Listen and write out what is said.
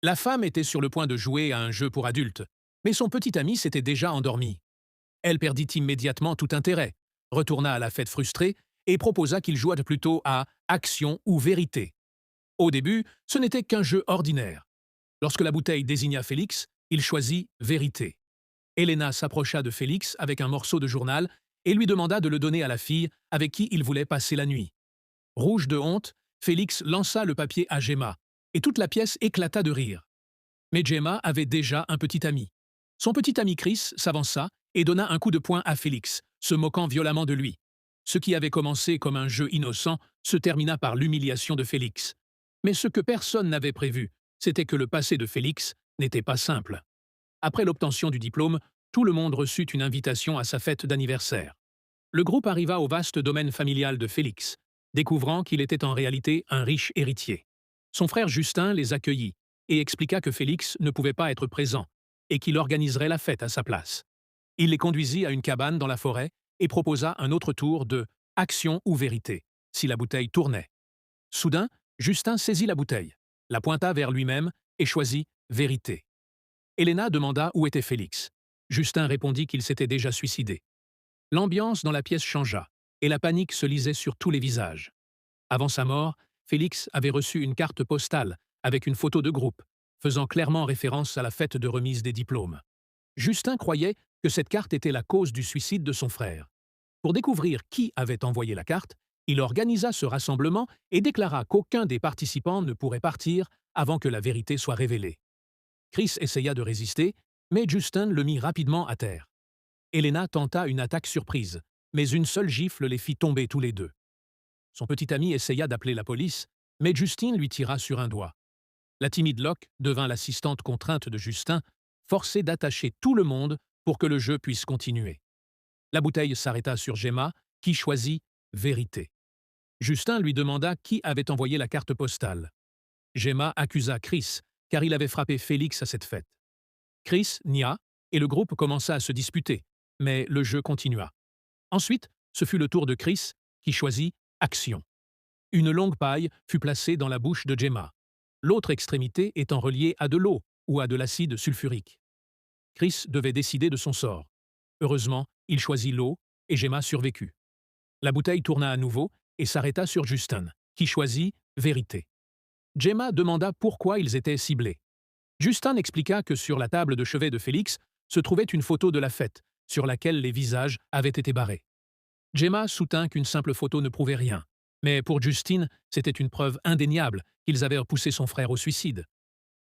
La femme était sur le point de jouer à un jeu pour adultes, mais son petit ami s'était déjà endormi. Elle perdit immédiatement tout intérêt, retourna à la fête frustrée et proposa qu'il jouât plutôt à action ou vérité. Au début, ce n'était qu'un jeu ordinaire. Lorsque la bouteille désigna Félix, il choisit vérité. Helena s'approcha de Félix avec un morceau de journal et lui demanda de le donner à la fille avec qui il voulait passer la nuit. Rouge de honte, Félix lança le papier à Gemma, et toute la pièce éclata de rire. Mais Gemma avait déjà un petit ami. Son petit ami Chris s'avança et donna un coup de poing à Félix, se moquant violemment de lui. Ce qui avait commencé comme un jeu innocent se termina par l'humiliation de Félix. Mais ce que personne n'avait prévu, c'était que le passé de Félix n'était pas simple. Après l'obtention du diplôme, tout le monde reçut une invitation à sa fête d'anniversaire. Le groupe arriva au vaste domaine familial de Félix, découvrant qu'il était en réalité un riche héritier. Son frère Justin les accueillit et expliqua que Félix ne pouvait pas être présent et qu'il organiserait la fête à sa place. Il les conduisit à une cabane dans la forêt et proposa un autre tour de action ou vérité, si la bouteille tournait. Soudain, Justin saisit la bouteille, la pointa vers lui-même et choisit vérité. Helena demanda où était Félix. Justin répondit qu'il s'était déjà suicidé. L'ambiance dans la pièce changea, et la panique se lisait sur tous les visages. Avant sa mort, Félix avait reçu une carte postale avec une photo de groupe, faisant clairement référence à la fête de remise des diplômes. Justin croyait que cette carte était la cause du suicide de son frère. Pour découvrir qui avait envoyé la carte, il organisa ce rassemblement et déclara qu'aucun des participants ne pourrait partir avant que la vérité soit révélée. Chris essaya de résister, mais Justin le mit rapidement à terre. Helena tenta une attaque surprise, mais une seule gifle les fit tomber tous les deux. Son petit ami essaya d'appeler la police, mais Justine lui tira sur un doigt. La timide Locke devint l'assistante contrainte de Justin, forcée d'attacher tout le monde pour que le jeu puisse continuer. La bouteille s'arrêta sur Gemma, qui choisit vérité. Justin lui demanda qui avait envoyé la carte postale. Gemma accusa Chris, car il avait frappé Félix à cette fête. Chris nia, et le groupe commença à se disputer, mais le jeu continua. Ensuite, ce fut le tour de Chris, qui choisit action. Une longue paille fut placée dans la bouche de Gemma, l'autre extrémité étant reliée à de l'eau ou à de l'acide sulfurique. Chris devait décider de son sort. Heureusement, il choisit l'eau et Gemma survécut. La bouteille tourna à nouveau et s'arrêta sur Justin, qui choisit vérité. Gemma demanda pourquoi ils étaient ciblés. Justin expliqua que sur la table de chevet de Félix se trouvait une photo de la fête, sur laquelle les visages avaient été barrés. Gemma soutint qu'une simple photo ne prouvait rien, mais pour Justine, c'était une preuve indéniable qu'ils avaient repoussé son frère au suicide.